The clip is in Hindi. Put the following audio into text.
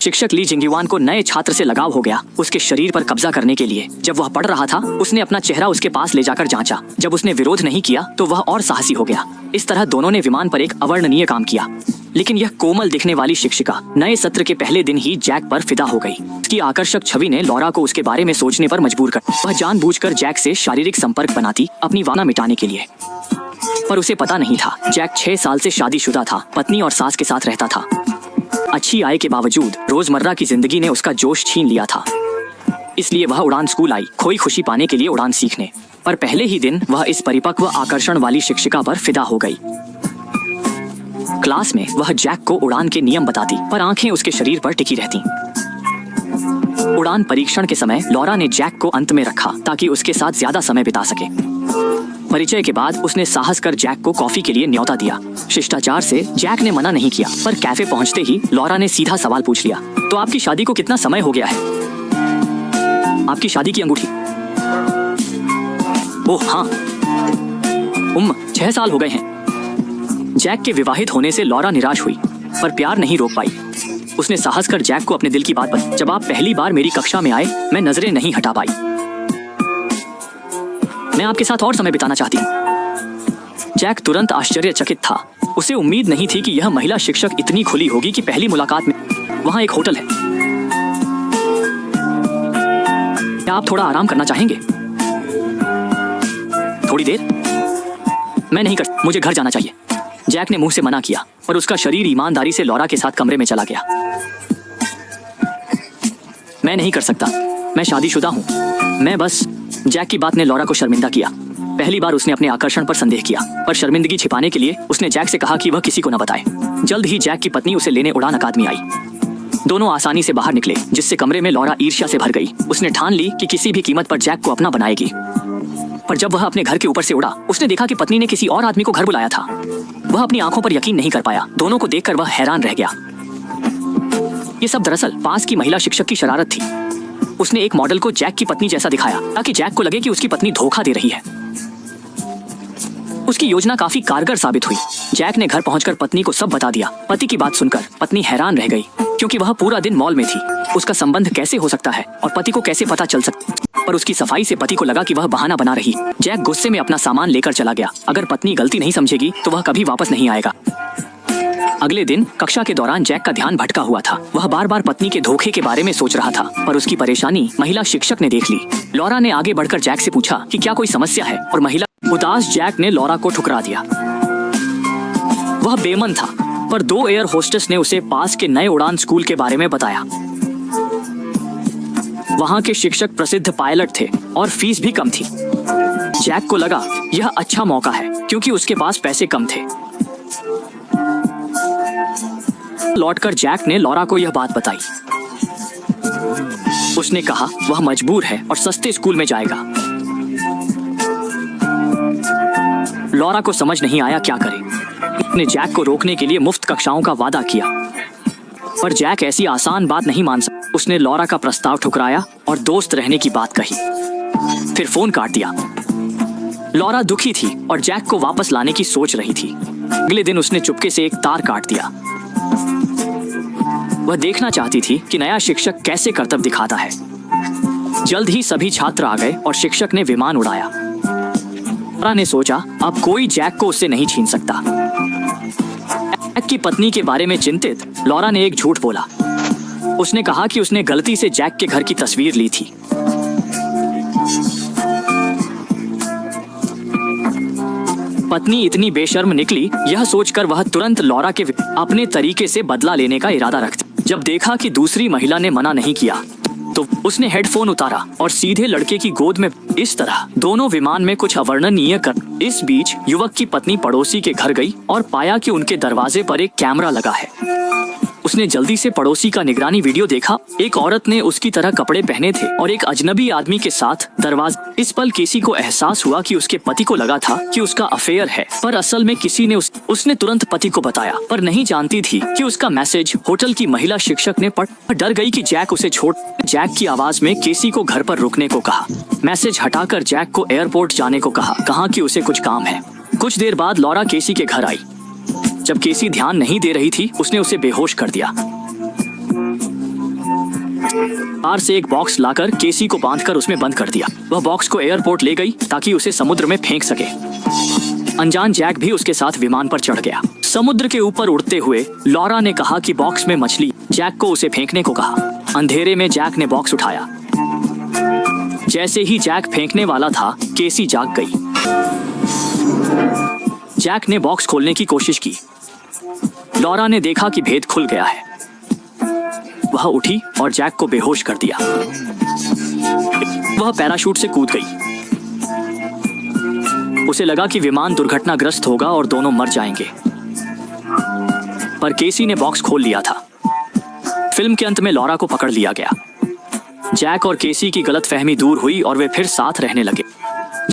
शिक्षक ली जिंगयुआन को नए छात्र से लगाव हो गया, उसके शरीर पर कब्जा करने के लिए। जब वह पढ़ रहा था, उसने अपना चेहरा उसके पास ले जाकर जांचा। जब उसने विरोध नहीं किया तो वह और साहसी हो गया। इस तरह दोनों ने विमान पर एक अवर्णनीय काम किया। लेकिन यह कोमल दिखने वाली शिक्षिका नए सत्र के पहले दिन ही जैक पर फिदा हो गई। उसकी आकर्षक छवि ने लॉरा को उसके बारे में सोचने पर मजबूर कर वह जानबूझकर जैक से शारीरिक संपर्क बनाती, अपनी वाना मिटाने के लिए। पर उसे पता नहीं था, जैक 6 साल से शादीशुदा था, पत्नी और सास के साथ रहता था। अच्छी आय के बावजूद रोजमर्रा की जिंदगी ने उसका जोश छीन लिया था। इसलिए वह उड़ान स्कूल आई, खोई खुशी पाने के लिए उड़ान सीखने। पर पहले ही दिन वह इस परिपक्व आकर्षण वाली शिक्षिका पर फिदा हो गई। क्लास में वह जैक को उड़ान के नियम बताती, पर आंखें उसके शरीर पर टिकी रहती। उड़ान परीक्षण के समय लॉरा ने जैक को अंत में रखा ताकि उसके साथ ज्यादा समय बिता सके। परिचय के बाद उसने साहस कर जैक को कॉफी के लिए न्योता दिया। शिष्टाचार से जैक ने मना नहीं किया, पर कैफे पहुंचते ही लॉरा ने सीधा सवाल पूछ लिया, तो आपकी शादी को कितना समय हो गया है? आपकी शादी की अंगूठी? ओह हाँ, 6 साल हो गए हैं। जैक के विवाहित होने से लॉरा निराश हुई, पर प्यार नहीं रोक पाई। उसने साहस कर जैक को अपने दिल की बात बताई। जब आप पहली बार मेरी कक्षा में आए, मैं नजरें नहीं हटा पाई। मैं आपके साथ और समय बिताना चाहती हूँ। जैक तुरंत आश्चर्यचकित था। उसे उम्मीद नहीं थी कि यह महिला शिक्षक इतनी खुली होगी कि पहली मुलाकात में। वहाँ एक होटल है, क्या आप थोड़ा आराम करना चाहेंगे? थोड़ी देर? मैं नहीं कर, मुझे घर जाना चाहिए। जैक ने मुंह से मना किया, पर उसका शरीर ईमानदारी से लॉरा के साथ कमरे में चला गया। मैं नहीं कर सकता, मैं शादीशुदा हूँ। मैं बस। जैक की बात ने लॉरा को शर्मिंदा किया। पहली बार उसने अपने आकर्षण पर संदेह किया, पर शर्मिंदगी छिपाने के लिए उसने जैक से कहा कि वह किसी को न बताए। जल्द ही जैक की पत्नी उसे लेने उड़ान अकादमी आई। दोनों आसानी से बाहर निकले, जिससे कमरे में लॉरा ईर्ष्या से भर गई। उसने ठान ली कि किसी भी कीमत पर जैक को अपना बनाएगी। पर जब वह अपने घर के ऊपर से उड़ा, उसने देखा कि पत्नी ने किसी और आदमी को घर बुलाया था। वह अपनी आंखों पर यकीन नहीं कर पाया। दोनों को देखकर वह हैरान रह गया। ये सब दरअसल पास की महिला शिक्षक की शरारत थी। उसने एक मॉडल को जैक की पत्नी जैसा दिखाया ताकि जैक को लगे कि उसकी पत्नी धोखा दे रही है। उसकी योजना काफी कारगर साबित हुई। जैक ने घर पहुंचकर पत्नी को सब बता दिया। पति की बात सुनकर पत्नी हैरान रह गई, क्योंकि वह पूरा दिन मॉल में थी। उसका संबंध कैसे हो सकता है और पति को कैसे पता चल सकता? पर उसकी सफाई से पति को लगा कि वह बहाना बना रही। जैक गुस्से में अपना सामान लेकर चला गया। अगर पत्नी गलती नहीं समझेगी तो वह कभी वापस नहीं आएगा। अगले दिन कक्षा के दौरान जैक का ध्यान भटका हुआ था। वह बार बार पत्नी के धोखे के बारे में सोच रहा था, पर उसकी परेशानी महिला शिक्षक ने देख ली। लॉरा ने आगे बढ़कर जैक से पूछा कि क्या कोई समस्या है, और महिला उदास जैक ने लॉरा को ठुकरा दिया। वह बेमन था, पर 2 एयर होस्टेस ने उसे पास के नए उड़ान स्कूल के बारे में बताया। वहाँ के शिक्षक प्रसिद्ध पायलट थे और फीस भी कम थी। जैक को लगा यह अच्छा मौका है, क्योंकि उसके पास पैसे कम थे। लौटकर जैक ने लॉरा को यह बात बताई। उसने कहा वह मजबूर है और सस्ते स्कूल में जाएगा। लॉरा को समझ नहीं आया क्या करे। उसने जैक को रोकने के लिए मुफ्त कक्षाओं का वादा किया, पर जैक ऐसी आसान बात नहीं मान सकता। उसने लॉरा का प्रस्ताव ठुकराया और दोस्त रहने की बात कही, फिर फोन काट दिया। लॉरा दुखी थी और जैक को वापस लाने की सोच रही थी। अगले दिन उसने चुपके से एक तार काट दिया। वह देखना चाहती थी कि नया शिक्षक कैसे करतब दिखाता है। जल्द ही सभी छात्र आ गए और शिक्षक ने विमान उड़ाया। लॉरा ने सोचा अब कोई जैक को उससे नहीं छीन सकता। जैक की पत्नी के बारे में चिंतित लॉरा ने एक झूठ बोला। उसने कहा कि उसने गलती से जैक के घर की तस्वीर ली थी। पत्नी इतनी बेशर्म निकली, यह सोचकर वह तुरंत लॉरा के अपने तरीके से बदला लेने का इरादा रखती। जब देखा कि दूसरी महिला ने मना नहीं किया, तो उसने हेडफोन उतारा और सीधे लड़के की गोद में। इस तरह दोनों विमान में कुछ अवर्णनीय कर। इस बीच युवक की पत्नी पड़ोसी के घर गई और पाया कि उनके दरवाजे पर एक कैमरा लगा है। उसने जल्दी से पड़ोसी का निगरानी वीडियो देखा। एक औरत ने उसकी तरह कपड़े पहने थे और एक अजनबी आदमी के साथ दरवाजा। इस पल केसी को एहसास हुआ कि उसके पति को लगा था कि उसका अफेयर है, पर असल में किसी ने उसने तुरंत पति को बताया, पर नहीं जानती थी कि उसका मैसेज होटल की महिला शिक्षक ने पढ़। डर गई कि जैक उसे छोड़। जैक की आवाज में केसी को घर पर रुकने को कहा। मैसेज हटाकर जैक को एयरपोर्ट जाने को कहा कि उसे कुछ काम है। कुछ देर बाद लॉरा केसी के घर आई। जब केसी ध्यान नहीं दे रही थी, उसने उसे बेहोश कर दिया। कार से एक बॉक्स लाकर केसी को बांधकर उसमें बंद कर दिया। वह बॉक्स को एयरपोर्ट ले गई ताकि उसे समुद्र में फेंक सके। अनजान जैक भी उसके साथ विमान पर चढ़ गया। समुद्र के ऊपर उड़ते हुए लॉरा ने कहा कि बॉक्स में मछली। जैक को उसे फेंकने को कहा। अंधेरे में जैक ने बॉक्स उठाया। जैसे ही जैक फेंकने वाला था, केसी जाग गई। जैक ने बॉक्स खोलने की कोशिश की। लॉरा ने देखा कि भेद खुल गया है। वह उठी और जैक को बेहोश कर दिया। वह पैराशूट से कूद गई। उसे लगा कि विमान दुर्घटनाग्रस्त होगा और दोनों मर जाएंगे, पर केसी ने बॉक्स खोल लिया था। फिल्म के अंत में लॉरा को पकड़ लिया गया। जैक और केसी की गलतफहमी दूर हुई और वे फिर साथ रहने लगे।